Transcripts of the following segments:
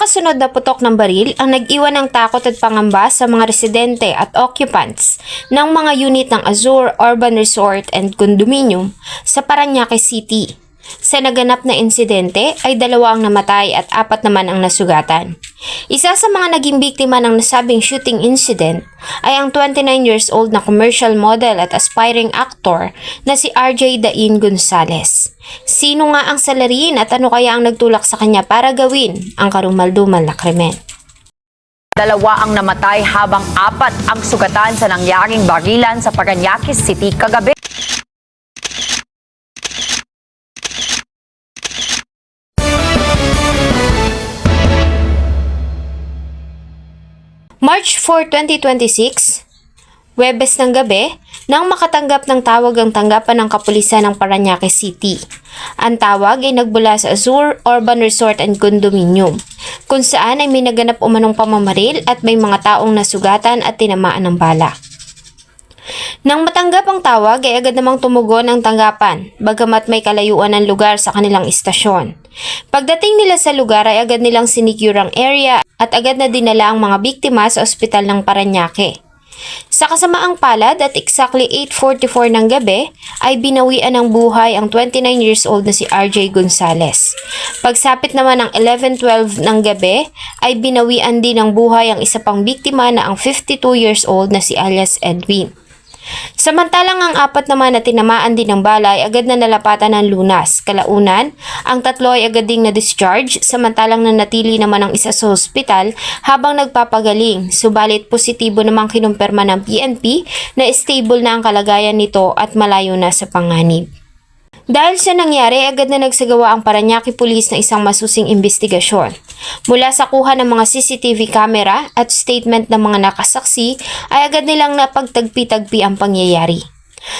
sunod-sunod na putok ng baril ang nag-iwan ng takot at pangamba sa mga residente at occupants ng mga unit ng Azure Urban Resort and Condominium sa Parañaque City. Sa naganap na insidente ay 2 ang namatay at 4 naman ang nasugatan. Isa sa mga naging biktima ng nasabing shooting incident ay ang 29 years old na commercial model at aspiring actor na si RJ Dain Gonzales. Sino nga ang salarin at ano kaya ang nagtulak sa kanya para gawin ang karumaldumal na krimen? 2 ang namatay habang 4 ang sugatan sa nangyaring barilan sa Parañaque City kagabi. March 4, 2026, Huwebes ng gabi, nang makatanggap ng tawag ang tanggapan ng kapulisan ng Parañaque City. Ang tawag ay nagbula sa Azure Urban Resort and Condominium, kung saan ay may naganap umanong pamamaril at may mga taong nasugatan at tinamaan ng bala. Nang matanggap ang tawag ay agad namang tumugon ang tanggapan, bagamat may kalayuan ng lugar sa kanilang istasyon. Pagdating nila sa lugar ay agad nilang sinecure ang area at agad na dinala ang mga biktima sa ospital ng Parañaque. Sa kasamaang palad at exactly 8:44 ng gabi ay binawian ng buhay ang 29 years old na si RJ Gonzales. Pagsapit naman ng 11:12 ng gabi ay binawian din ng buhay ang isa pang biktima na ang 52 years old na si alias Edwin. Samantalang ang 4 naman na tinamaan din ng bala ay agad na nalapatan ng lunas. Kalaunan, ang 3 ay agad ding na-discharge samantalang nanatili naman ang isa sa hospital habang nagpapagaling. Subalit positibo namang kinumpirma ng PNP na stable na ang kalagayan nito at malayo na sa panganib. Dahil sa nangyari, agad na nagsagawa ang Parañaque Police ng isang masusing investigasyon. Mula sa kuha ng mga CCTV camera at statement ng mga nakasaksi, ay agad nilang napagtagpi-tagpi ang pangyayari.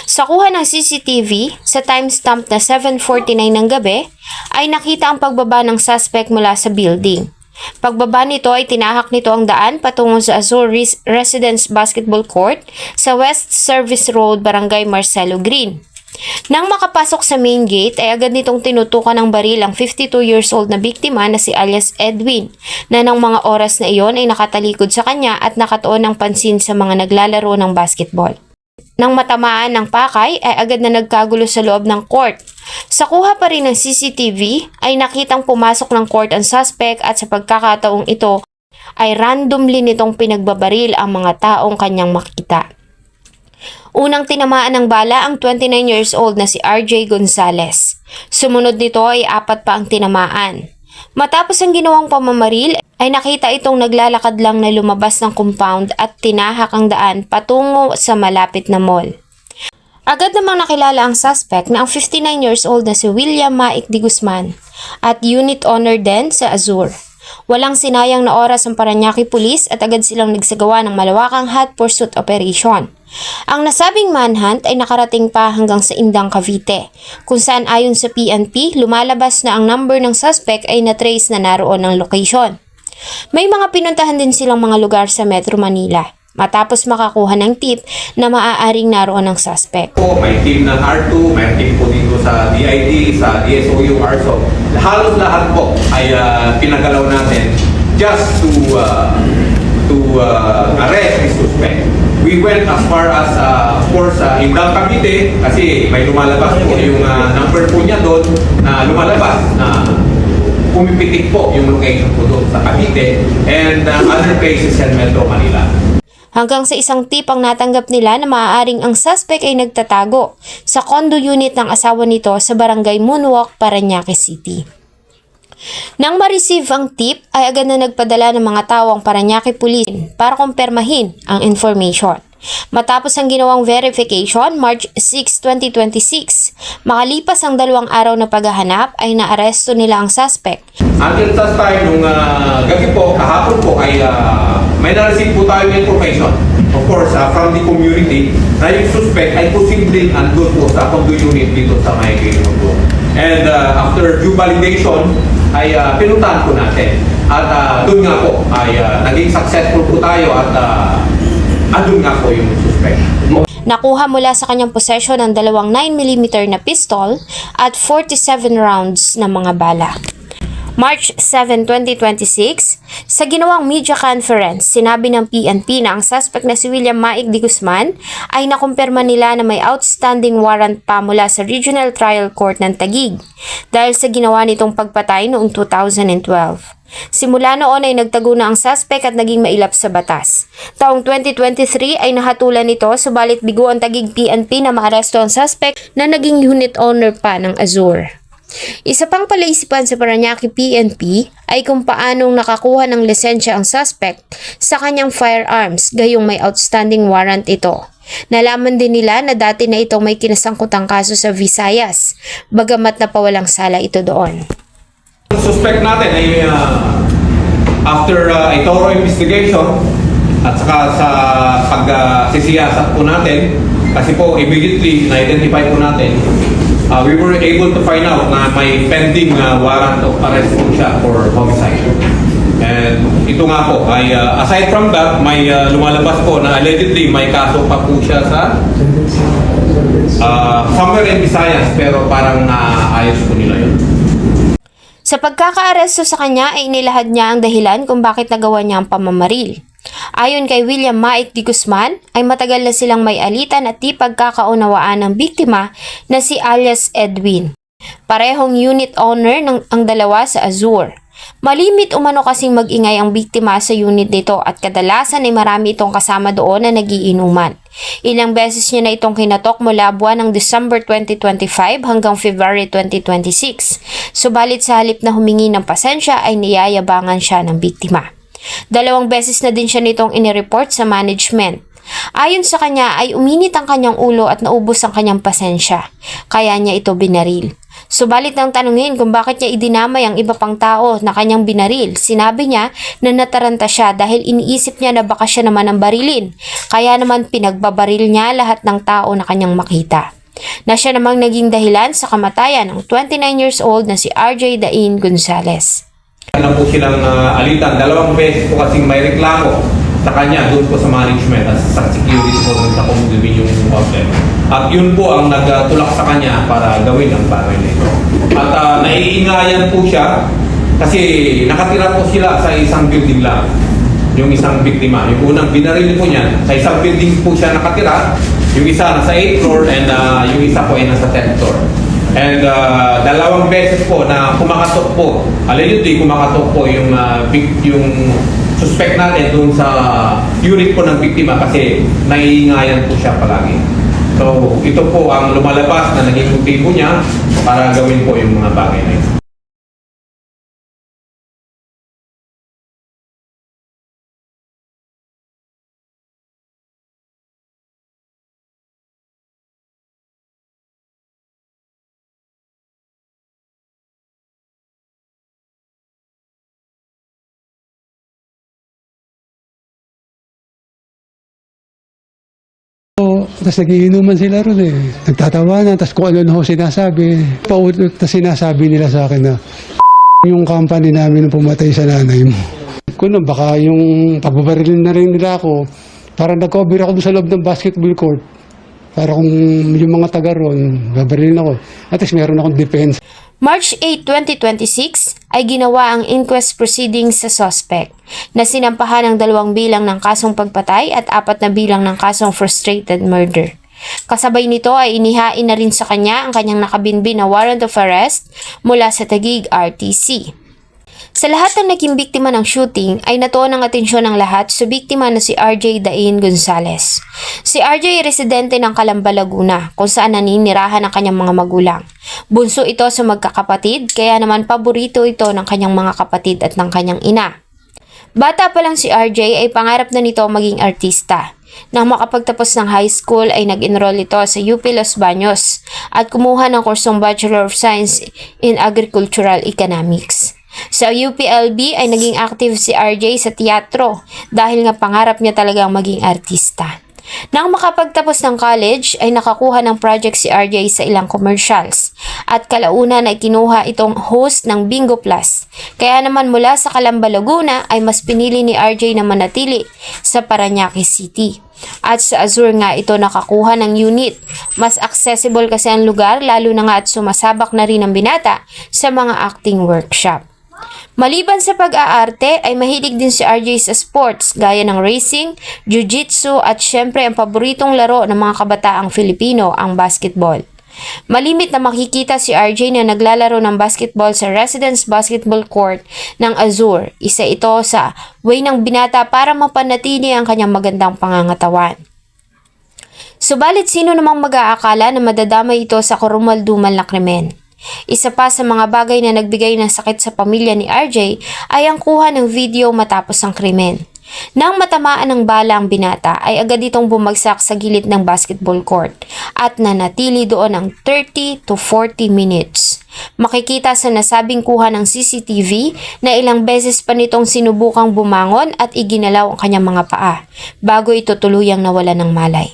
Sa kuha ng CCTV, sa timestamp na 7:49 ng gabi, ay nakita ang pagbaba ng suspect mula sa building. Pagbaba nito ay tinahak nito ang daan patungo sa Azure Residence Basketball Court sa West Service Road, Barangay Marcelo Green. Nang makapasok sa main gate ay agad nitong tinutukan ng baril ang 52 years old na biktima na si alias Edwin na ng mga oras na iyon ay nakatalikod sa kanya at nakatuon ng pansin sa mga naglalaro ng basketball. Nang matamaan ng pakay ay agad na nagkagulo sa loob ng court. Sa kuha pa rin ng CCTV ay nakitang pumasok ng court ang suspect at sa pagkakataong ito ay randomly nitong pinagbabaril ang mga taong kanyang makita. Unang tinamaan ng bala ang 29 years old na si RJ Gonzales. Sumunod nito ay 4 pa ang tinamaan. Matapos ang ginawang pamamaril ay nakita itong naglalakad lang na lumabas ng compound at tinahak ang daan patungo sa malapit na mall. Agad namang nakilala ang suspect na ang 59 years old na si William Maik de Guzman at unit owner din sa Azure. Walang sinayang na oras ang Parañaque Police at agad silang nagsagawa ng malawakang hot pursuit operation. Ang nasabing manhunt ay nakarating pa hanggang sa Indang, Cavite, kung saan ayon sa PNP, lumalabas na ang number ng suspect ay na-trace na naroon ng location. May mga pinuntahan din silang mga lugar sa Metro Manila matapos makakuha ng tip na maaaring naroon ng suspect. May team ng R2, may team po dito sa DID, sa DSOU, RSO. Halos lahat po ay pinagalaw natin just to arrest the suspect. We went as far as, of course, Indang, Cavite kasi may lumalabas po yung number po niya doon na lumalabas na pumipitik po yung location po doon sa Cavite and other places in Metro Manila. Hanggang sa isang tip ang natanggap nila na maaaring ang suspect ay nagtatago sa condo unit ng asawa nito sa Barangay Moonwalk, Parañaque City. Nang ma-receive ang tip ay agad na nagpadala ng mga tao ang Parañaque Police para kumpirmahin ang information. Matapos ang ginawang verification, March 6, 2026, makalipas ang 2 araw na paghahanap ay naaresto nila ang suspect. Until that time, nung gabi po, kahapon po ay may na-receive po tayo information. Of course, from the community na yung suspect ay posibleng andun po sa condo unit dito sa may Gilmondo. And after due validation, ay pinuntahan po natin. At doon nga po ay naging successful po tayo at andun nga po yung suspect. Nakuha mula sa kanyang possession ang 2 9mm na pistol at 47 rounds na mga bala. March 7, 2026, sa ginawang media conference, sinabi ng PNP na ang suspect na si William Maik de Guzman ay nakumpirma nila na may outstanding warrant pa mula sa Regional Trial Court ng Taguig dahil sa ginawa nitong pagpatay noong 2012. Simula noon ay nagtago na ang suspect at naging mailap sa batas. Taong 2023 ay nahatulan nito subalit bigo ang Taguig PNP na maaresto ang suspect na naging unit owner pa ng Azure. Isa pang palaisipan sa Parañaque PNP ay kung paanong nakakuha ng lisensya ang suspect sa kanyang firearms gayong may outstanding warrant ito. Nalaman din nila na dati na itong may kinasangkutang kaso sa Visayas, bagamat napawalang sala ito doon. Ang suspect natin ay after a thorough investigation at saka sa pagsisiyasat po natin, kasi po immediately na-identify po natin, we were able to find out na may pending warrant of arrest po siya for homicide. And ito nga po ay aside from that, may lumalabas po na allegedly may kaso pa po siya sa somewhere in Visayas, pero parang naayos po nila yun. Sa pagkakaaresto sa kanya ay inilahad niya ang dahilan kung bakit nagawa niya ang pamamaril. Ayon kay William Maik de Guzman, ay matagal na silang may alitan at di pagkakaunawaan ng biktima na si alias Edwin. Parehong unit owner ang dalawa sa Azure. Malimit umano kasing mag-ingay ang biktima sa unit nito at kadalasan ay marami itong kasama doon na nagiinuman. Ilang beses niya na itong kinatok mula buwan ng December 2025 hanggang February 2026. Subalit sa halip na humingi ng pasensya ay niyayabangan siya ng biktima. 2 beses na din siya nitong inireport sa management. Ayon sa kanya ay uminit ang kanyang ulo at naubos ang kanyang pasensya, kaya niya ito binaril. Subalit nang tanungin kung bakit niya idinamay ang iba pang tao na kanyang binaril, sinabi niya na nataranta siya dahil iniisip niya na baka siya naman ang barilin, kaya naman pinagbabaril niya lahat ng tao na kanyang makita. Na siya namang naging dahilan sa kamatayan ng 29 years old na si RJ Dain Gonzales. Ano po silang alitan, 2 beses po kasing may reklamo sa kanya doon po sa management at sa security po ng condominium hotel. At yun po ang nagtulak sa kanya para gawin ang bagay na ito. At naiingayan po siya kasi nakatira po sila sa isang building lang. Yung isang biktima, yung unang binaril po niya, sa isang building po siya nakatira, yung isa nasa 8th floor and yung isa po ay nasa 10th floor. And 2 beses po na kumakatok po, allegedly kumakatok po yung suspect natin doon sa unit po ng biktima kasi naiingayan po siya palagi. So ito po ang lumalabas na naging motibo niya para gawin po yung mga bagay na ito. Tapos nagiinuman sila ron eh. Nagtatawanan, tapos kung ano na ho sinasabi. Paulit na sinasabi nila sa akin na yung company namin ang pumatay sa nanay mo. Kung baka yung pababarilin na rin nila ako, parang nag-cover ako sa loob ng basketball court. Para kung yung mga taga ron, babarilin ako. At least meron akong defense. March 8, 2026 ay ginawa ang inquest proceedings sa suspect na sinampahan ng 2 bilang ng kasong pagpatay at 4 na bilang ng kasong frustrated murder. Kasabay nito ay inihain na rin sa kanya ang kanyang nakabinbin na warrant of arrest mula sa Taguig RTC. Sa lahat ng naging biktima ng shooting ay natuon ang atensyon ng lahat sa biktima na si RJ Dain Gonzales. Si RJ ay residente ng Calamba, Laguna kung saan naninirahan ang kanyang mga magulang. Bunso ito sa magkakapatid kaya naman paborito ito ng kanyang mga kapatid at ng kanyang ina. Bata pa lang si RJ ay pangarap na nito maging artista. Nang makapagtapos ng high school ay nag-enroll ito sa UP Los Baños at kumuha ng kursong Bachelor of Science in Agricultural Economics. Sa UPLB ay naging active si RJ sa teatro dahil nga pangarap niya talagang maging artista. Nang makapagtapos ng college ay nakakuha ng project si RJ sa ilang commercials at kalaunan ay kinuha itong host ng Bingo Plus. Kaya naman mula sa Calamba, Laguna ay mas pinili ni RJ na manatili sa Parañaque City. At sa Azure nga ito nakakuha ng unit. Mas accessible kasi ang lugar lalo na nga at sumasabak na rin ang binata sa mga acting workshop. Maliban sa pag-aarte ay mahilig din si RJ sa sports gaya ng racing, jiu-jitsu at syempre ang paboritong laro ng mga kabataang Filipino, ang basketball. Malimit na makikita si RJ na naglalaro ng basketball sa Residence Basketball Court ng Azure. Isa ito sa way ng binata para mapanatili ang kanyang magandang pangangatawan. Subalit sino namang mag-aakala na madadamay ito sa karumal-dumal na krimen? Isa pa sa mga bagay na nagbigay ng sakit sa pamilya ni RJ ay ang kuha ng video matapos ang krimen. Nang matamaan ng bala ang binata ay agad itong bumagsak sa gilid ng basketball court at nanatili doon ng 30 to 40 minutes. Makikita sa nasabing kuha ng CCTV na ilang beses pa nitong sinubukang bumangon at iginalaw ang kanyang mga paa bago ito tuluyang nawala ng malay.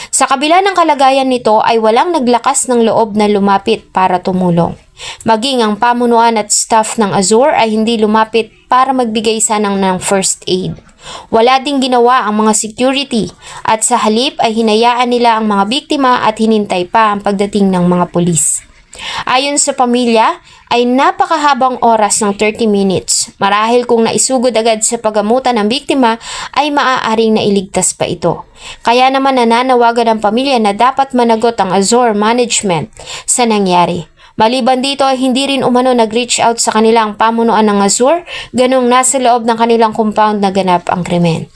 Sa kabila ng kalagayan nito ay walang naglakas ng loob na lumapit para tumulong. Maging ang pamunuan at staff ng Azure ay hindi lumapit para magbigay sanang ng first aid. Wala ding ginawa ang mga security at sa halip ay hinayaan nila ang mga biktima at hinintay pa ang pagdating ng mga pulis. Ayon sa pamilya, ay napakahabang oras ng 30 minutes. Marahil kung naisugod agad sa paggamutan ng biktima, ay maaaring nailigtas pa ito. Kaya naman nananawagan ang pamilya na dapat managot ang Azure management sa nangyari. Maliban dito ay hindi rin umano nag-reach out sa kanilang pamunuan ng Azure, ganong nasa loob ng kanilang compound na ganap ang krimen.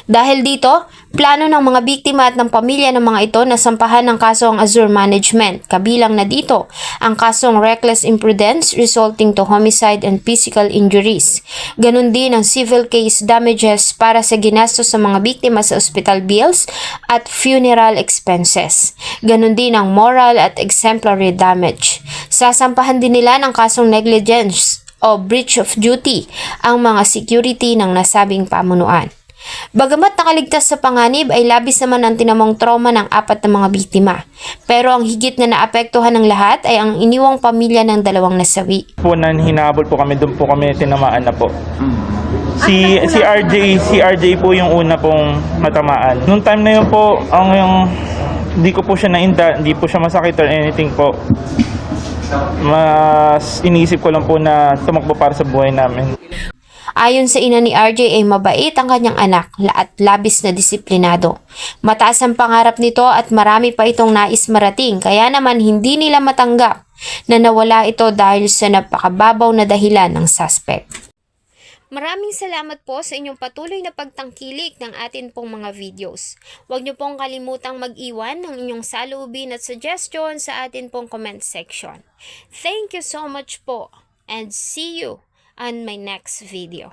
Dahil dito, plano ng mga biktima at ng pamilya ng mga ito na sampahan ng kaso ang Azure Management, kabilang na dito ang kasong reckless imprudence resulting to homicide and physical injuries. Ganon din ang civil case damages para sa ginastos sa mga biktima sa hospital bills at funeral expenses. Ganon din ang moral at exemplary damage. Sasampahan din nila ng kasong negligence o breach of duty ang mga security ng nasabing pamunuan. Bagamat nakaligtas sa panganib ay labis naman ang tinamong trauma ng 4 na mga biktima. Pero ang higit na naapektuhan ng lahat ay ang iniwang pamilya ng 2 nasawi. Po nan hinahabol po kami, doon po kami tinamaan na po. Si RJ po yung una pong matamaan. Noong time na yun po, hindi ko po siya nainda, hindi po siya masakit or anything po. Mas iniisip ko lang po na tumakbo para sa buhay namin. Ayon sa ina ni RJ ay mabait ang kanyang anak at labis na disiplinado. Mataas ang pangarap nito at marami pa itong nais marating kaya naman hindi nila matanggap na nawala ito dahil sa napakababaw na dahilan ng suspect. Maraming salamat po sa inyong patuloy na pagtangkilik ng atin pong mga videos. Huwag niyo pong kalimutang mag-iwan ng inyong saloobin at suggestion sa atin pong comment section. Thank you so much po and see you on my next video.